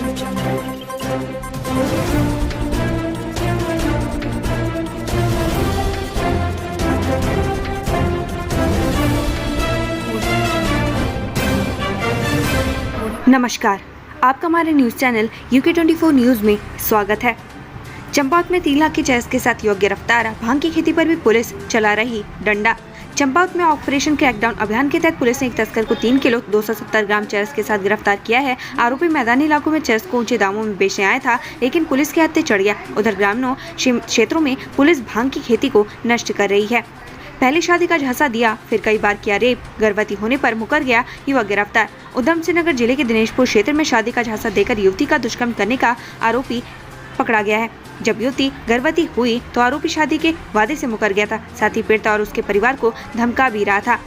नमस्कार, आपका हमारे न्यूज चैनल UK24 न्यूज में स्वागत है। चंपावत में 3 लाख की चरस के साथ युवक गिरफ्तार। भांग की खेती पर भी पुलिस चला रही डंडा। चंपावत में ऑपरेशन क्रैकडाउन अभियान के तहत पुलिस ने एक तस्कर को 3 किलो 270 ग्राम चरस के साथ गिरफ्तार किया है। आरोपी मैदानी इलाकों में चरस को ऊंचे दामों में बेचने आया था, लेकिन पुलिस के हत्थे चढ़ गया। उधर ग्रामीण क्षेत्रों में पुलिस भांग की खेती को नष्ट कर रही है। पहले शादी का झांसा दिया, फिर कई बार किया रेप, गर्भवती होने पर मुकर गया, युवक गिरफ्तार। उधम सिंह नगर जिले के दिनेशपुर क्षेत्र में शादी का झांसा देकर युवती का दुष्कर्म करने का आरोपी पकड़ा गया है। जब युवती गर्भवती हुई तो आरोपी शादी के वादे से मुकर गया था, साथ ही पीड़िता और उसके परिवार को धमका भी रहा था।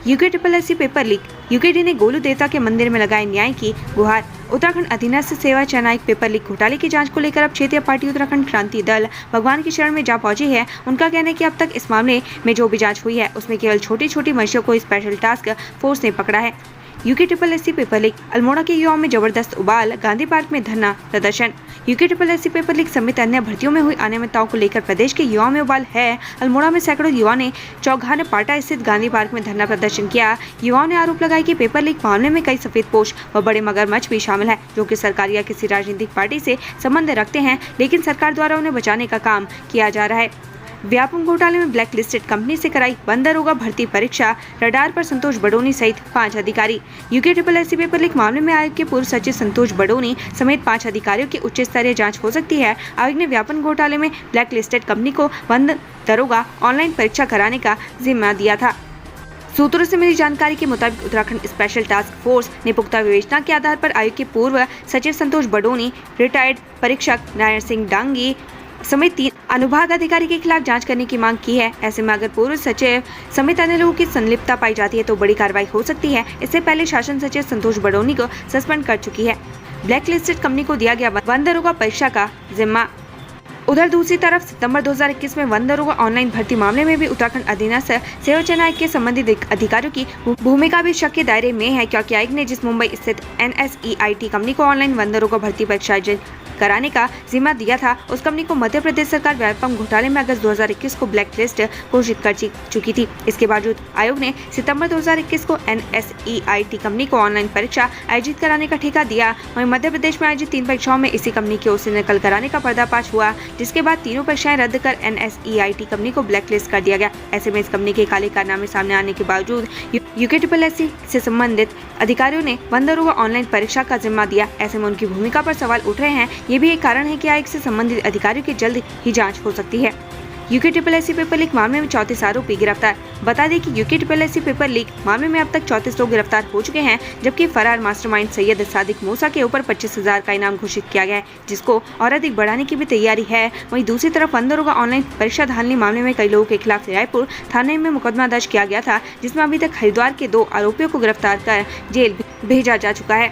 UKSSC paper leak. UKD ने गोलू देवता के मंदिर में लगाए न्याय की गुहार। उत्तराखंड अधीनस्थ सेवा चयनायक पेपर लीक घोटाले की जांच को लेकर अब क्षेत्रीय पार्टी उत्तराखंड क्रांति दल भगवान की शरण में जा पहुंची है। उनका कहना है कि अब तक इस मामले में जो भी जांच हुई है उसमें केवल छोटी छोटी मंशियों को स्पेशल टास्क फोर्स ने पकड़ा है। UKSSC paper leak. अल्मोड़ा के युवाओं में जबरदस्त उबाल। गांधी पार्क में धरना प्रदर्शन। UKSSC पेपर लीक समेत अन्य भर्तियों में हुई अनियमितताओं को लेकर प्रदेश के युवाओं में उबाल है। अल्मोड़ा में सैकड़ों युवाओं ने चौघाने पाटा स्थित गांधी पार्क में धरना प्रदर्शन किया। युवाओं ने आरोप लगाया कि पेपर लीक मामले में कई सफेदपोश व बड़े मगरमच्छ भी शामिल है, जो कि सरकारी या किसी राजनीतिक पार्टी से संबंध रखते हैं, लेकिन सरकार द्वारा उन्हें बचाने का काम किया जा रहा है। व्यापम घोटाले में ब्लैक लिस्टेड कंपनी से कराई बंद दरोगा भर्ती परीक्षा। रडार पर संतोष बडोनी सहित 5 अधिकारी। UKSSC पेपर लीक मामले में आयोग के पूर्व सचिव संतोष बडोनी समेत 5 अधिकारियों की उच्च स्तरीय जांच हो सकती है। आयोग ने व्यापम घोटाले में ब्लैक लिस्टेड कंपनी को बंद दरोगा ऑनलाइन परीक्षा कराने का जिम्मा दिया था। सूत्रों से मिली जानकारी के मुताबिक उत्तराखंड स्पेशल टास्क फोर्स ने पुख्ता विवेचना के आधार पर आयोग के पूर्व सचिव संतोष बडोनी, रिटायर्ड परीक्षक नारायण सिंह डांगी समेत 3 अनुभाग अधिकारी के खिलाफ जांच करने की मांग की है। ऐसे में अगर पूर्व सचिव समेत अन्य लोगों की संलिप्तता पाई जाती है तो बड़ी कार्रवाई हो सकती है। इससे पहले शासन सचिव संतोष बडोनी को सस्पेंड कर चुकी है। ब्लैक लिस्टेड कंपनी को दिया गया वन दरोगा परीक्षा का जिम्मा। उधर दूसरी तरफ सितंबर 2021 में वन दरोगा ऑनलाइन भर्ती मामले में भी उत्तराखंड अधीनस्थ सेवा चयनायक के संबंधित अधिकारियों की भूमिका भी शक के दायरे में है, क्योंकि आयोग ने जिस मुंबई स्थित NSEIT कंपनी को ऑनलाइन वन दरोगा भर्ती परीक्षा कराने का जिम्मा दिया था, उस कंपनी को मध्य प्रदेश सरकार व्यापम घोटाले में अगस्त 2021 को ब्लैक लिस्ट घोषित कर चुकी थी। इसके बावजूद आयोग ने सितंबर 2021 को NSEIT कंपनी को ऑनलाइन परीक्षा आयोजित कराने का ठेका दिया। वहीं मध्य प्रदेश में आयोजित 3 परीक्षाओं में इसी कंपनी की ओर से नकल कराने का पर्दाफाश हुआ, जिसके बाद तीनों परीक्षाएं रद्द कर NSEIT कंपनी को ब्लैक लिस्ट कर दिया गया। ऐसे में इस कंपनी के काले कारनामे सामने आने के बावजूद UKSSC से संबंधित अधिकारियों ने वन दरोगा ऑनलाइन परीक्षा का जिम्मा दिया। ऐसे में उनकी भूमिका पर सवाल उठ रहे हैं। ये भी एक कारण है कि आयोग से संबंधित अधिकारियों की जल्द ही जांच हो सकती है। UKSSC पेपर लीक मामले में 34 आरोपी गिरफ्तार। बता दें कि UKSSC पेपर लीक मामले में अब तक 34 लोग गिरफ्तार हो चुके हैं, जबकि फरार मास्टरमाइंड सैयद सादिक मूसा के ऊपर 25,000 का इनाम घोषित किया गया है, जिसको और अधिक बढ़ाने की भी तैयारी है। वहीं दूसरी तरफ वन दरोगा ऑनलाइन परीक्षा धांधली मामले में कई लोगों के खिलाफ रायपुर थाने में मुकदमा दर्ज किया गया था, जिसमें अभी तक हरिद्वार के 2 आरोपियों को गिरफ्तार कर जेल भेजा जा चुका है।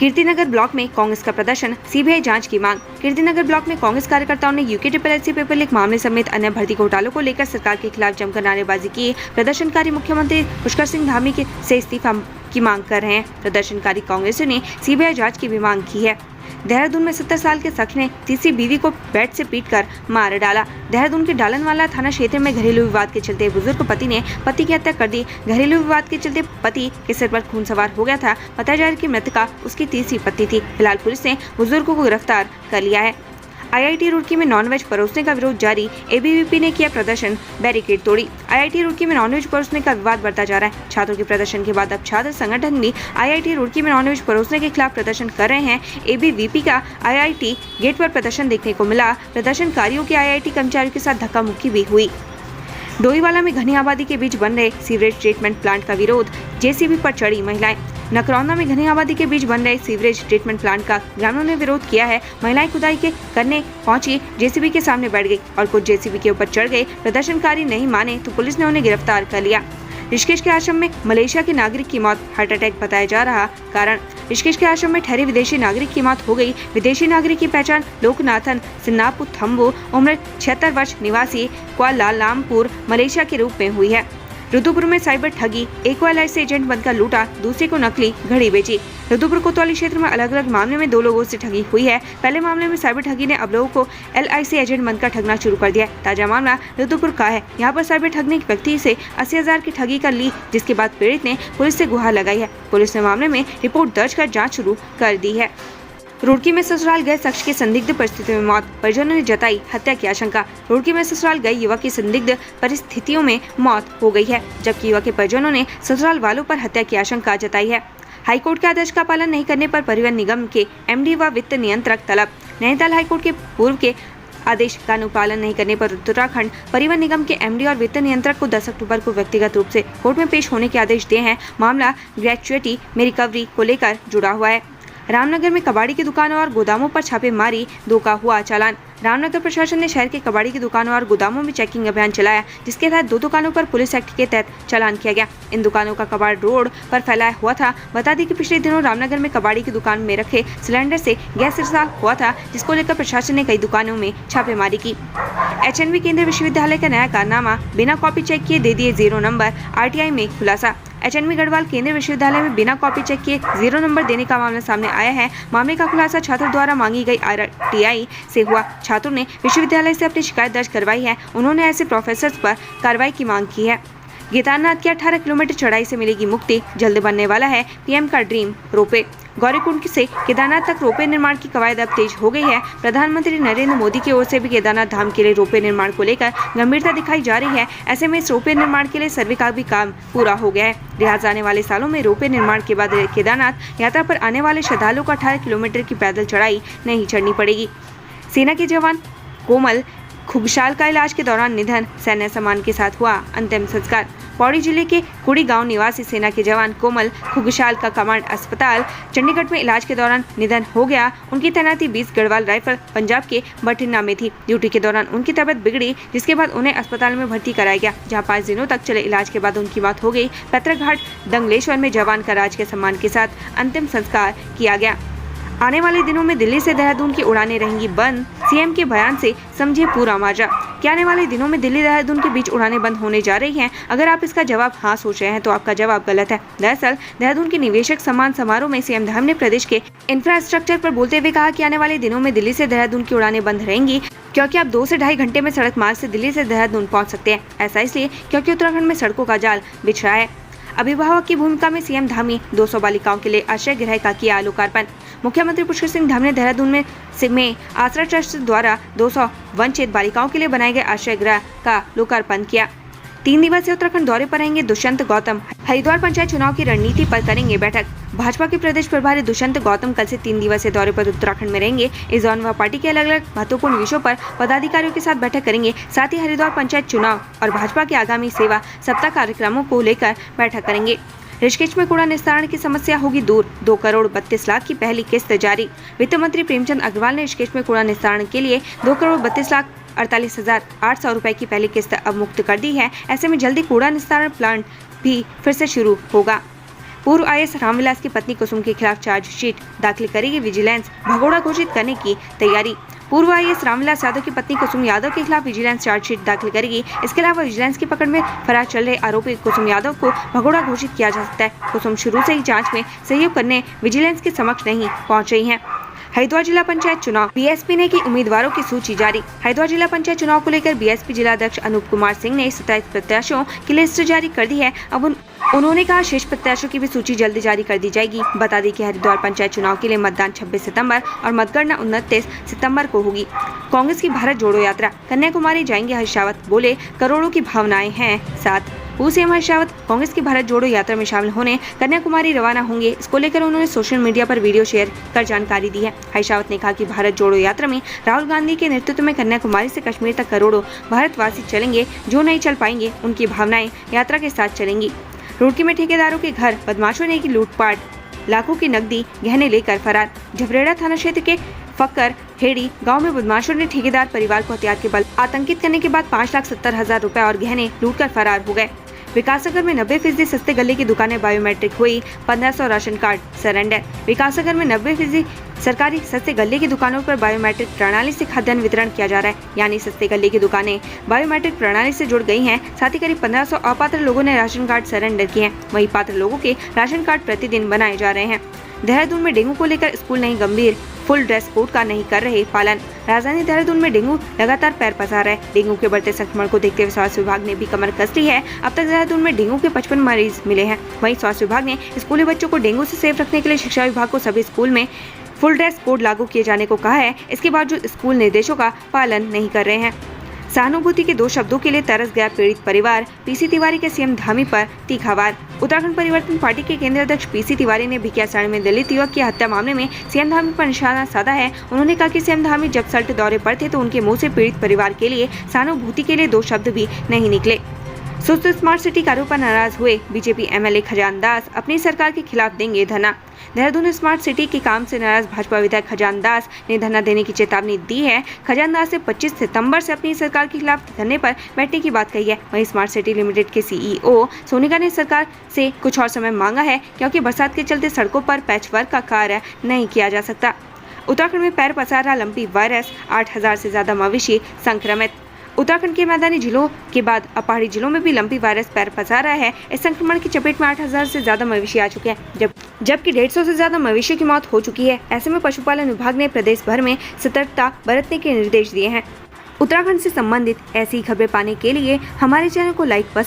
कीर्तिनगर ब्लॉक में कांग्रेस का प्रदर्शन, CBI जांच की मांग। कीर्तिनगर ब्लॉक में कांग्रेस कार्यकर्ताओं ने UKSSC पेपर लीक मामले समेत अन्य भर्ती घोटालों को लेकर सरकार के खिलाफ जमकर नारेबाजी की। प्रदर्शनकारी मुख्यमंत्री पुष्कर सिंह धामी से इस्तीफा की मांग कर रहे हैं। प्रदर्शनकारी कांग्रेसियों ने CBI जांच की भी मांग की है। देहरादून में 70 साल के शख्स ने तीसरी बीवी को बेड से पीटकर मार डाला। देहरादून के डालनवाला थाना क्षेत्र में घरेलू विवाद के चलते बुजुर्ग पति ने पति की हत्या कर दी। घरेलू विवाद के चलते पति के सिर पर खून सवार हो गया था। बताया जा रहा है कि मृतका उसकी तीसरी पत्नी थी। फिलहाल पुलिस ने बुजुर्ग को गिरफ्तार कर लिया है। IIT रुड़की में नॉनवेज परोसने का विरोध जारी। ABVP ने किया प्रदर्शन, बैरिकेड तोड़ी। IIT रुड़की में नॉनवेज परोसने का विवाद बढ़ता जा रहा है। छात्रों के प्रदर्शन के बाद अब छात्र संगठन भी IIT रुड़की में नॉनवेज परोसने के खिलाफ प्रदर्शन कर रहे हैं। ABVP का IIT गेट पर प्रदर्शन देखने को मिला। प्रदर्शनकारियों के IIT कर्मचारियों के साथ धक्का मुक्की भी हुई। डोईवाला में घनी आबादी के बीच बन रहे सीवरेज ट्रीटमेंट प्लांट का विरोध। JCB पर चढ़ी महिलाएं। नकरौंदा में घनी आबादी के बीच बन रहे सीवरेज ट्रीटमेंट प्लांट का ग्रामीणों ने विरोध किया है। महिलाएं खुदाई करने पहुंची, JCB के सामने बैठ गई और कुछ JCB के ऊपर चढ़ गए। प्रदर्शनकारी नहीं माने तो पुलिस ने उन्हें गिरफ्तार कर लिया। ऋषिकेश के आश्रम में मलेशिया के नागरिक की मौत, हार्ट अटैक बताया जा रहा कारण। ऋषिकेश के आश्रम में ठहरे विदेशी नागरिक की मौत हो गई। विदेशी नागरिक की पहचान लोकनाथन सिन्नापुथम्बु, उम्र 76 वर्ष, निवासी कुआलालमपुर, मलेशिया के रूप में हुई है। रुद्रपुर में साइबर ठगी, एक को LIC एजेंट बनकर लूटा, दूसरे को नकली घड़ी बेची। रुद्रपुर कोतवाली क्षेत्र में अलग अलग मामले में 2 लोगों से ठगी हुई है। पहले मामले में साइबर ठगी ने अब लोगों को LIC एजेंट बनकर ठगना शुरू कर दिया। ताजा मामला रुद्रपुर का है। यहाँ पर साइबर ठग ने एक व्यक्ति से 80,000 की ठगी कर ली, जिसके बाद पीड़ित ने पुलिस से गुहार लगाई है। पुलिस ने मामले में रिपोर्ट दर्ज कर जाँच शुरू कर दी है। रुड़की में ससुराल गए शख्स की संदिग्ध परिस्थितियों में मौत, परिजनों ने जताई हत्या की आशंका। रुड़की में ससुराल गए युवक की संदिग्ध परिस्थितियों में मौत हो गई है, जबकि युवक के परिजनों ने ससुराल वालों पर हत्या की आशंका जताई है। हाईकोर्ट के आदेश का पालन नहीं करने पर परिवहन निगम के MD व वित्त नियंत्रक तलब। नैनीताल हाईकोर्ट के पूर्व के आदेश का अनुपालन नहीं करने पर उत्तराखंड परिवहन निगम के MD और वित्त नियंत्रक को 10 अक्टूबर को व्यक्तिगत रूप से कोर्ट में पेश होने के आदेश दिए हैं। मामला ग्रेच्युटी में रिकवरी को लेकर जुड़ा हुआ है। रामनगर में कबाड़ी की दुकानों और गोदामों पर छापेमारी, 2 का हुआ चालान। रामनगर प्रशासन ने शहर के कबाड़ी की दुकानों और गोदामों में चेकिंग अभियान चलाया, जिसके तहत 2 दुकानों पर पुलिस एक्ट के तहत चालान किया गया। इन दुकानों का कबाड़ रोड पर फैलाया हुआ था। बता दें कि पिछले दिनों रामनगर में कबाड़ी की दुकान में रखे सिलेंडर से गैस रिसाव हुआ था, जिसको लेकर प्रशासन ने कई दुकानों में छापेमारी की। HNV केंद्रीय विश्वविद्यालय का नया कारनामा, बिना कॉपी चेक किए दे दिए 0 नंबर, RTI में खुलासा। HNV गढ़वाल केंद्रीय विश्वविद्यालय में बिना कॉपी चेक किए 0 नंबर देने का मामला सामने आया है। मामले का खुलासा छात्र द्वारा मांगी गई RTI से हुआ। छात्रों ने विश्वविद्यालय से अपनी शिकायत दर्ज करवाई है। उन्होंने ऐसे प्रोफेसर पर कार्रवाई की मांग की है। केदारनाथ की 18 किलोमीटर चढ़ाई से मिलेगी मुक्ति, जल्द बनने वाला है PM का ड्रीम रोपवे। गौरीकुंड से केदारनाथ तक रोपवे निर्माण की कवायद अब तेज हो गई है। प्रधानमंत्री नरेंद्र मोदी की ओर से भी केदारनाथ धाम के लिए रोपवे निर्माण को लेकर गंभीरता दिखाई जा रही है। ऐसे में इस रोपवे निर्माण के लिए सर्वे का भी काम पूरा हो गया है। लिहाजा आने वाले सालों में रोपवे निर्माण के बाद केदारनाथ यात्रा पर आने वाले श्रद्धालुओं को 18 किलोमीटर की पैदल चढ़ाई नहीं चढ़नी पड़ेगी। सेना के जवान कोमल खुगशाल का इलाज के दौरान निधन, सैन्य सम्मान के साथ हुआ अंतिम संस्कार। पौड़ी जिले के कुड़ी गांव निवासी सेना के जवान कोमल खुगशाल का कमांड अस्पताल चंडीगढ़ में इलाज के दौरान निधन हो गया। उनकी तैनाती 20 गढ़वाल राइफल पंजाब के बठिंडा में थी। ड्यूटी के दौरान उनकी तबीयत बिगड़ी, जिसके बाद उन्हें अस्पताल में भर्ती कराया गया, जहां 5 दिनों तक चले इलाज के बाद उनकी मौत हो गई। पैतृक घाट दंगलेश्वर में जवान का राजकीय सम्मान के साथ अंतिम संस्कार किया गया। आने वाले दिनों में दिल्ली से देहरादून की उड़ानें रहेंगी बंद, CM के बयान से समझे पूरा माजरा। क्या आने वाले दिनों में दिल्ली देहरादून के बीच उड़ानें बंद होने जा रही हैं? अगर आप इसका जवाब हाँ सोच रहे हैं तो आपका जवाब गलत है। दरअसल देहरादून के निवेशक सम्मान समारोह में CM धाम ने प्रदेश के इंफ्रास्ट्रक्चर पर बोलते हुए कहा कि आने वाले दिनों में दिल्ली से देहरादून की उड़ानें बंद रहेंगी, क्योंकि आप 2 से ढाई घंटे में सड़क मार्ग से दिल्ली से देहरादून पहुँच सकते हैं। ऐसा इसलिए क्योंकि उत्तराखंड में सड़कों का जाल बिछ रहा है। अभिभावक की भूमिका में CM धामी 200 बालिकाओं के लिए आश्रय गृह का किया लोकार्पण। मुख्यमंत्री पुष्कर सिंह धामी ने देहरादून में आश्रय ट्रस्ट द्वारा 200 वंचित बालिकाओं के लिए बनाए गए आश्रय गृह का लोकार्पण किया। 3 दिवसीय उत्तराखंड दौरे पर रहेंगे दुष्यंत गौतम। हरिद्वार पंचायत चुनाव की रणनीति पर करेंगे बैठक। भाजपा के प्रदेश प्रभारी दुष्यंत गौतम कल से 3 दिवसीय दौरे पर उत्तराखंड में रहेंगे। इस दौरान वह पार्टी के अलग अलग महत्वपूर्ण विषयों पर पदाधिकारियों के साथ बैठक करेंगे। साथ ही हरिद्वार पंचायत चुनाव और भाजपा के आगामी सेवा सप्ताह कार्यक्रमों को लेकर बैठक करेंगे। ऋषिकेश में कूड़ा निस्तारण की समस्या होगी दूर, 2 करोड़ 32 लाख की पहली किस्त जारी। वित्त मंत्री प्रेमचंद अग्रवाल ने ऋषिकेश में कूड़ा निस्तारण के लिए 2 करोड़ 32 लाख 48,800 रुपए की पहली किस्त अब मुक्त कर दी है। ऐसे में जल्दी कूड़ा निस्तारण प्लांट भी फिर से शुरू होगा। पूर्व IAS रामविलास की पत्नी कुसुम के खिलाफ चार्जशीट दाखिल करेगी विजिलेंस, भगोड़ा घोषित करने की तैयारी। पूर्व IAS रामविलास यादव की पत्नी कुसुम यादव के खिलाफ विजिलेंस चार्जशीट दाखिल करेगी। इसके अलावा विजिलेंस की पकड़ में फरार चल रहे आरोपी कुसुम यादव को भगोड़ा घोषित किया जा सकता है। कुसुम शुरू से ही जांच में सहयोग करने विजिलेंस के समक्ष नहीं पहुंच रही हैं। हरिद्वार जिला पंचायत चुनाव, BSP ने की उम्मीदवारों की सूची जारी। हरिद्वार जिला पंचायत चुनाव को लेकर BSP जिला अध्यक्ष अनूप कुमार सिंह ने 27 प्रत्याशियों की लिस्ट जारी कर दी है। अब उन्होंने कहा शेष प्रत्याशियों की भी सूची जल्द जारी कर दी जाएगी। बता दें कि हरिद्वार पंचायत चुनाव के लिए मतदान 26 सितंबर और मतगणना 29 सितंबर को होगी। कांग्रेस की भारत जोड़ो यात्रा, कन्याकुमारी जाएंगे हर्ष रावत, बोले करोड़ों की भावनाएं हैं साथ। पूर्व CM हर्ष रावत कांग्रेस की भारत जोड़ो यात्रा में शामिल होने कन्याकुमारी रवाना होंगे। इसको लेकर उन्होंने सोशल मीडिया पर वीडियो शेयर कर जानकारी दी है। हर्ष रावत ने कहा कि भारत जोड़ो यात्रा में राहुल गांधी के नेतृत्व में कन्याकुमारी से कश्मीर तक करोड़ों भारतवासी चलेंगे। जो नहीं चल पाएंगे उनकी भावनाएं यात्रा के साथ चलेंगी। रुड़की में ठेकेदारों के घर बदमाशों ने की लूटपाट, लाखों की नकदी गहने लेकर फरार। झबरेड़ा थाना क्षेत्र के फक्कर हेड़ी गांव में बदमाशों ने ठेकेदार परिवार को हथियार के बल आतंकित करने के बाद 5,70,000 रुपए और गहने लूटकर फरार हो गए। विकासनगर में 90% सस्ते गले की दुकानें बायोमेट्रिक हुई, 1500 राशन कार्ड सरेंडर। विकासनगर में 90% सरकारी सस्ते गले की दुकानों पर बायोमेट्रिक प्रणाली से खाद्यान्न वितरण किया जा रहा है, यानी सस्ते गले की दुकानें बायोमेट्रिक प्रणाली से जुड़ गई हैं। साथ ही करीब 1500 अपात्र लोगों ने राशन कार्ड सरेंडर किए हैं। वहीं पात्र लोगों के राशन कार्ड प्रतिदिन बनाए जा रहे हैं। देहरादून में डेंगू को लेकर स्कूल नहीं गंभीर, फुल ड्रेस कोड का नहीं कर रहे पालन। राजधानी देहरादून में डेंगू लगातार पैर पसार रहा है। डेंगू के बढ़ते संक्रमण को देखते हुए स्वास्थ्य विभाग ने भी कमर कस ली है। अब तक देहरादून में डेंगू के 55 मरीज मिले हैं। वहीं स्वास्थ्य विभाग ने स्कूली बच्चों को डेंगू से सेफ रखने के लिए शिक्षा विभाग को सभी स्कूल में फुल ड्रेस कोड लागू किए जाने को कहा है। इसके बावजूद स्कूल निर्देशों का पालन नहीं कर रहे हैं। सहानुभूति के 2 शब्दों के लिए तरस गया पीड़ित परिवार। पीसी तिवारी के सीएम धामी पर तीखा वार। उत्तराखंड परिवर्तन पार्टी के केंद्रीय अध्यक्ष पीसी तिवारी ने भिकियासैंण में दलित युवक की हत्या मामले में सीएम धामी पर निशाना साधा है। उन्होंने कहा कि सीएम धामी जब सल्ट दौरे पर थे तो उनके मुंह से पीड़ित परिवार के लिए सहानुभूति के लिए 2 शब्द भी नहीं निकले। सुस्त स्मार्ट सिटी कार्यों पर नाराज हुए बीजेपी एमएलए खजान दास, अपनी सरकार के खिलाफ देंगे धरना। देहरादून स्मार्ट सिटी के काम से नाराज भाजपा विधायक खजान दास ने धरना देने की चेतावनी दी है। खजान दास ने 25 सितंबर से अपनी सरकार के खिलाफ धरने पर बैठने की बात कही है। वहीं स्मार्ट सिटी लिमिटेड के सीईओ सोनिका ने सरकार से कुछ और समय मांगा है, क्योंकि बरसात के चलते सड़कों पर पैचवर्क का कार्य नहीं किया जा सकता। उत्तराखंड में पैर पसार रहा लंपी वायरस, 8000 से ज्यादा मवेशी संक्रमित। उत्तराखंड के मैदानी जिलों के बाद अब पहाड़ी जिलों में भी लंपी वायरस पैर पसार रहा है। इस संक्रमण की चपेट में 8000 से ज्यादा मवेशी आ चुके हैं, जबकि 150 से ज्यादा मवेशियों की मौत हो चुकी है। ऐसे में पशुपालन विभाग ने प्रदेश भर में सतर्कता बरतने के निर्देश दिए हैं। उत्तराखंड से संबंधित ऐसी खबरें पाने के लिए हमारे चैनल को लाइक व